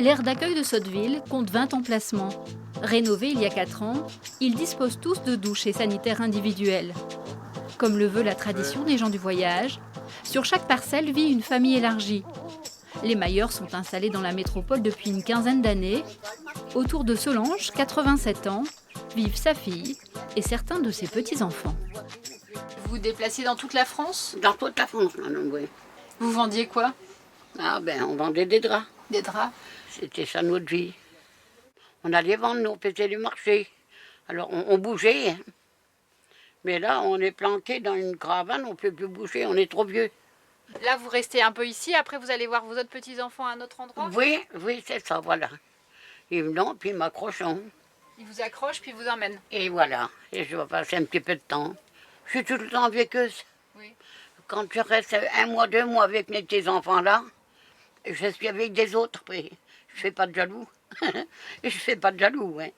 L'aire d'accueil de Sotteville compte 20 emplacements. Rénové il y a 4 ans, ils disposent tous de douches et sanitaires individuels. Comme le veut la tradition des gens du voyage, sur chaque parcelle vit une famille élargie. Les Mailleurs sont installés dans la métropole depuis une quinzaine d'années. Autour de Solange, 87 ans, vivent sa fille et certains de ses petits-enfants. Vous vous déplaciez dans toute la France? Dans toute la France, maintenant, oui. Vous vendiez quoi? Ah ben, on vendait des draps. Des draps? C'était ça notre vie. On allait vendre, nous, on faisait du marché. Alors, on bougeait. Hein. Mais là, on est planté dans une caravane, on ne peut plus bouger, on est trop vieux. Là, vous restez un peu ici, après vous allez voir vos autres petits-enfants à un autre endroit? Oui, oui, c'est ça, voilà. Ils venaient, puis ils m'accrochent. Ils vous accrochent, puis ils vous emmènent? Et voilà, et je vais passer un petit peu de temps. Je suis tout le temps avec eux. Oui. Quand je reste 1 mois, 2 mois avec mes petits-enfants-là, je suis avec des autres, puis je ne fais pas de jaloux. Je ne fais pas de jaloux, hein.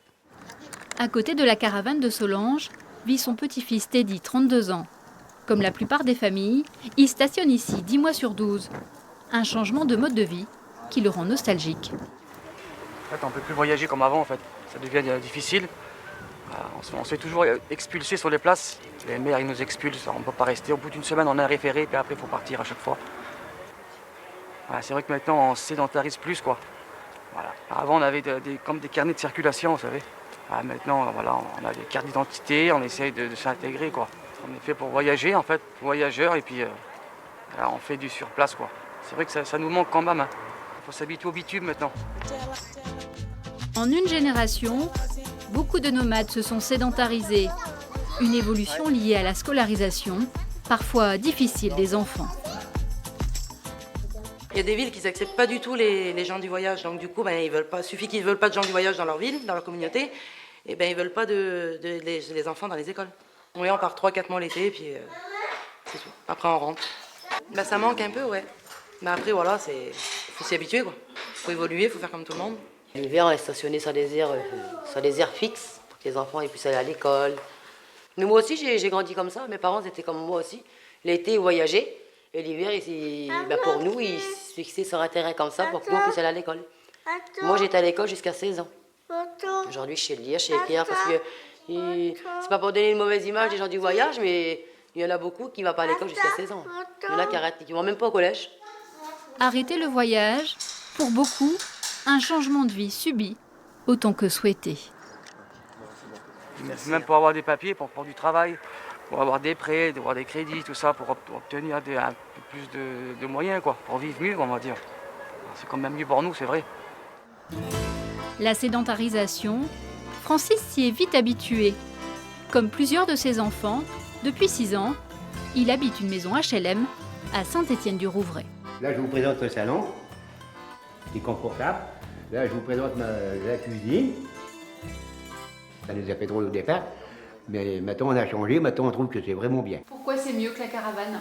À côté de la caravane de Solange, vit son petit-fils Teddy, 32 ans. Comme la plupart des familles, il stationne ici 10 mois sur 12. Un changement de mode de vie qui le rend nostalgique. En fait, on ne peut plus voyager comme avant, en fait. Ça devient difficile. On se fait toujours expulser sur les places. Les maires, ils nous expulsent, on ne peut pas rester. Au bout d'une semaine, on a un référé, puis après, il faut partir à chaque fois. C'est vrai que maintenant, on se sédentarise plus, quoi. Voilà. Avant, on avait comme des carnets de circulation, vous savez. Maintenant, voilà, on a des cartes d'identité, on essaye de s'intégrer, quoi. On est fait pour voyager, en fait, voyageurs, et puis on fait du surplace, quoi. C'est vrai que ça nous manque quand même. Hein. Il faut s'habituer au bitume maintenant. En une génération, beaucoup de nomades se sont sédentarisés. Une évolution liée à la scolarisation, parfois difficile des enfants. Il y a des villes qui n'acceptent pas du tout les gens du voyage. Donc du coup, ils veulent pas, suffit qu'ils ne veulent pas de gens du voyage dans leur ville, dans leur communauté, et ils ne veulent pas les enfants dans les écoles. Oui, on part 3-4 mois l'été, puis c'est tout. Après, on rentre. Ça manque un peu, ouais. Mais après, voilà, faut s'y habituer, quoi. Faut évoluer, faut faire comme tout le monde. L'hiver, on est stationné sur des aires fixes pour que les enfants puissent aller à l'école. Mais moi aussi, j'ai grandi comme ça. Mes parents étaient comme moi aussi. L'été, ils voyageaient. Et l'hiver, pour nous, ils se fixaient sur un terrain comme ça pour que nous puissions aller à l'école. Moi, j'étais à l'école jusqu'à 16 ans. Aujourd'hui, je sais lire, je sais écrire parce que c'est pas pour donner une mauvaise image des gens du voyage, mais il y en a beaucoup qui ne vont pas à l'école jusqu'à 16 ans. Il y en a qui arrêtent, qui ne vont même pas au collège. Arrêter le voyage, pour beaucoup, un changement de vie subi autant que souhaité. Même pour avoir des papiers, pour du travail, pour avoir des prêts, avoir des crédits, tout ça, pour obtenir un peu plus de moyens, quoi, pour vivre mieux, on va dire. C'est quand même mieux pour nous, c'est vrai. La sédentarisation, Francis s'y est vite habitué. Comme plusieurs de ses enfants, depuis 6 ans, il habite une maison HLM à Saint-Étienne-du-Rouvray. Là, je vous présente le salon, qui est confortable. Là, je vous présente la cuisine. Ça nous a fait drôle au départ, mais maintenant on a changé, maintenant on trouve que c'est vraiment bien. Pourquoi c'est mieux que la caravane?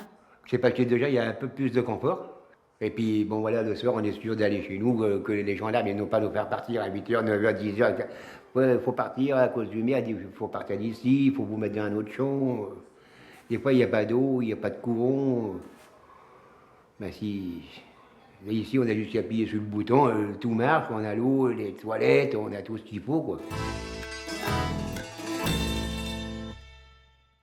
C'est parce que déjà il y a un peu plus de confort. Et puis bon voilà, le soir on est sûr d'aller chez nous, que les gendarmes ils n'ont pas nous faire partir à 8h, 9h, 10h. Ouais, il faut partir à cause du maire, il faut partir d'ici, il faut vous mettre dans un autre champ. Des fois il n'y a pas d'eau, il n'y a pas de courant. Ici on a juste à appuyer sur le bouton, tout marche, on a l'eau, les toilettes, on a tout ce qu'il faut, quoi.